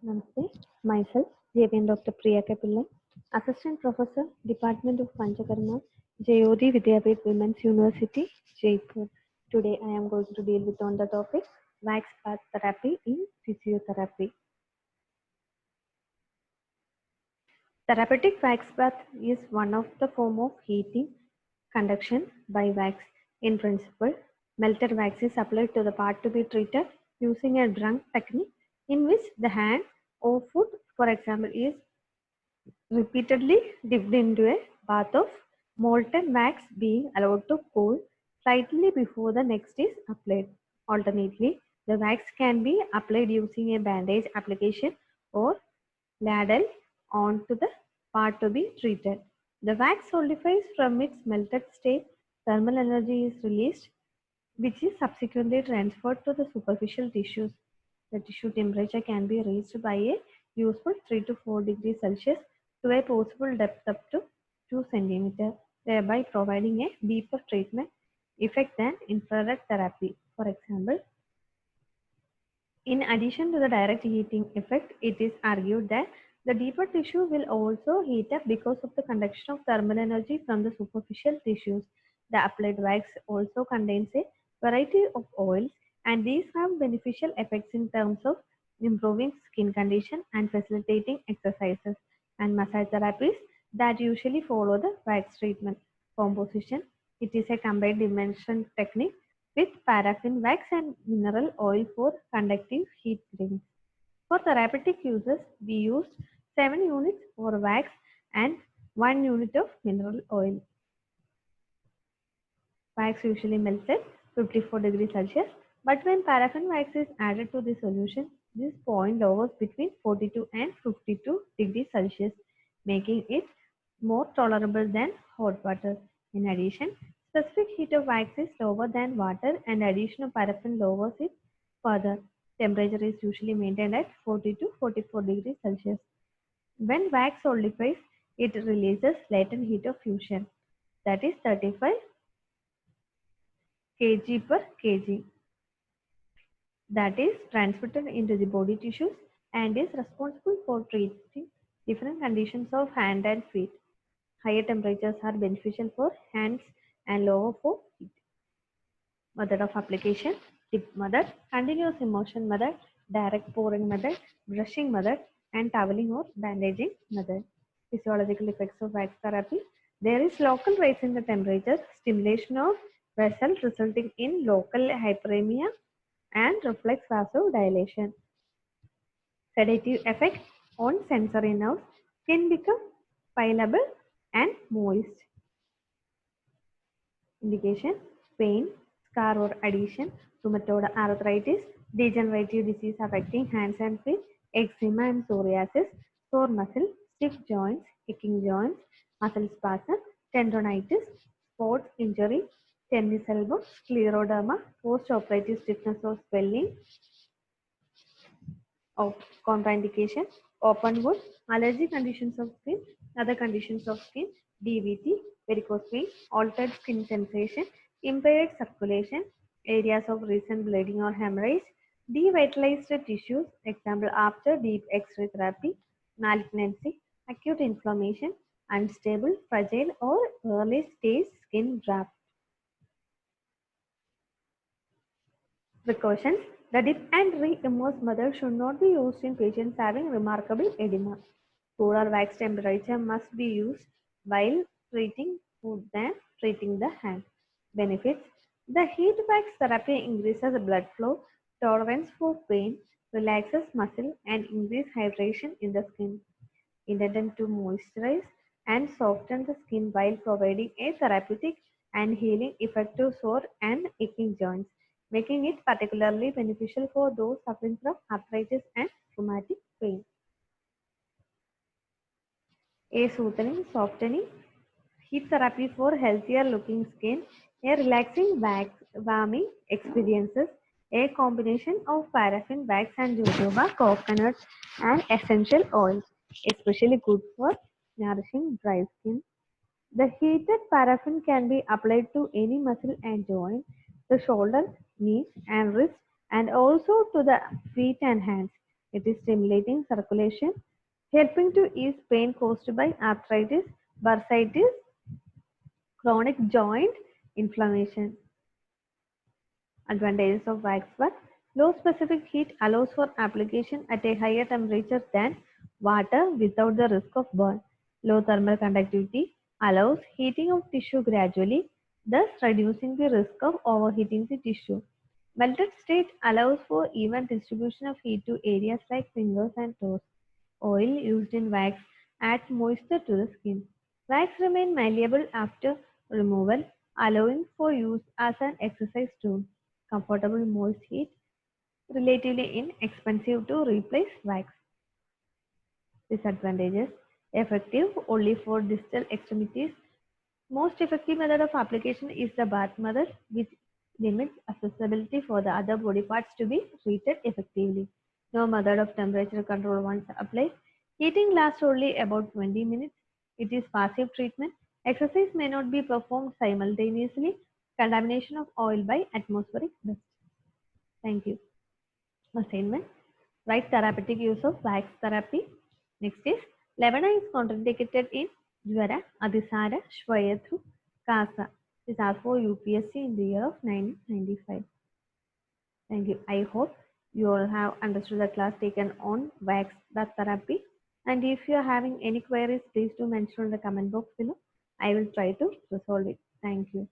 Namaste. Myself, JVN Dr. Priya Kapillai, Assistant Professor, Department of Panchakarma, JOD Vidyapith Women's University, Jaipur. Today I am going to deal with on the topic wax bath therapy in physiotherapy. Therapeutic wax bath is one of the form of heating conduction by wax. In principle, melted wax is applied to the part to be treated using a drunk technique in which the hand or foot, for example, is repeatedly dipped into a bath of molten wax being allowed to cool slightly before the next is applied. Alternately, the wax can be applied using a bandage application or ladle onto the part to be treated. The wax solidifies from its melted state. Thermal energy is released, which is subsequently transferred to the superficial tissues. The tissue temperature can be reached by a useful 3 to 4 degrees Celsius to a possible depth up to 2 centimeters, thereby providing a deeper treatment effect than infrared therapy. For example, in addition to the direct heating effect, it is argued that the deeper tissue will also heat up because of the conduction of thermal energy from the superficial tissues. The applied wax also contains a variety of oils, and these have beneficial effects in terms of improving skin condition and facilitating exercises and massage therapies that usually follow the wax treatment. Composition: it is a combined immersion technique with paraffin wax and mineral oil for conductive heat rings. For therapeutic uses, we used 7 units for wax and 1 unit of mineral oil. Wax usually melts at 54 degrees Celsius, but when paraffin wax is added to the solution, this point lowers between 42 and 52 degrees Celsius, making it more tolerable than hot water. In addition, specific heat of wax is lower than water and addition of paraffin lowers it further. Temperature is usually maintained at 40 to 44 degrees Celsius. When wax solidifies, it releases latent heat of fusion, that is 35 kg per kg, that is transmitted into the body tissues and is responsible for treating different conditions of hand and feet. Higher temperatures are beneficial for hands and lower for feet. Method of application: dip method, continuous immersion method, direct pouring method, brushing method, and toweling or bandaging method. Physiological effects of wax therapy: there is local rise in the temperature, stimulation of vessels resulting in local hyperemia and reflex vasodilation. Sedative effect on sensory nerves, skin become pliable and moist. Indication: pain, scar or adhesion, rheumatoid arthritis, degenerative disease affecting hands and feet, eczema and psoriasis, sore muscle, stiff joints, aching joints, muscle spasm, tendonitis, sports injury, tennis elbow, scleroderma, post-operative stiffness or swelling. Of contraindication: open wound, allergy conditions of skin, other conditions of skin, DVT, varicose vein, altered skin sensation, impaired circulation, areas of recent bleeding or hemorrhage, devitalized tissues, example after deep X-ray therapy, malignancy, acute inflammation, unstable, fragile or early stage skin graft. Precautions: the dip and re-immerse method should not be used in patients having remarkable edema. Cooler wax temperature must be used while treating foot than treating the hand. Benefits: the heat wax therapy increases blood flow, tolerance for pain, relaxes muscle, and increases hydration in the skin. Intended to moisturize and soften the skin while providing a therapeutic and healing effect to sore and aching joints, making it particularly beneficial for those suffering from arthritis and rheumatic pain. A soothing, softening heat therapy for healthier looking skin, a relaxing wax warming experiences, a combination of paraffin wax and jojoba, coconut, and essential oils, especially good for nourishing dry skin. The heated paraffin can be applied to any muscle and joint, the shoulder, knees, and wrists, and also to the feet and hands. It is stimulating circulation, helping to ease pain caused by arthritis, bursitis, chronic joint inflammation. Advantages of wax work. Low specific heat allows for application at a higher temperature than water without the risk of burn. Low thermal conductivity allows heating of tissue gradually, thus reducing the risk of overheating the tissue. Melted state allows for even distribution of heat to areas like fingers and toes. Oil used in wax adds moisture to the skin. Wax remains malleable after removal, allowing for use as an exercise tool. Comfortable moist heat, relatively inexpensive to replace wax. Disadvantages: effective only for distal extremities. Most effective method of application is the bath method, which limits accessibility for the other body parts to be treated effectively. No method of temperature control once applied. Heating lasts only about 20 minutes. It is passive treatment. Exercise may not be performed simultaneously. Contamination of oil by atmospheric dust. Thank you. Assignment. Write therapeutic use of wax therapy. Next is Levena is contraindicated in Jwara, Adisara, Shvayathu, Kasa. This asked for UPSC in the year of 1995. Thank you. I hope you all have understood the class taken on wax therapy. And if you are having any queries, please do mention in the comment box below. I will try to resolve it. Thank you.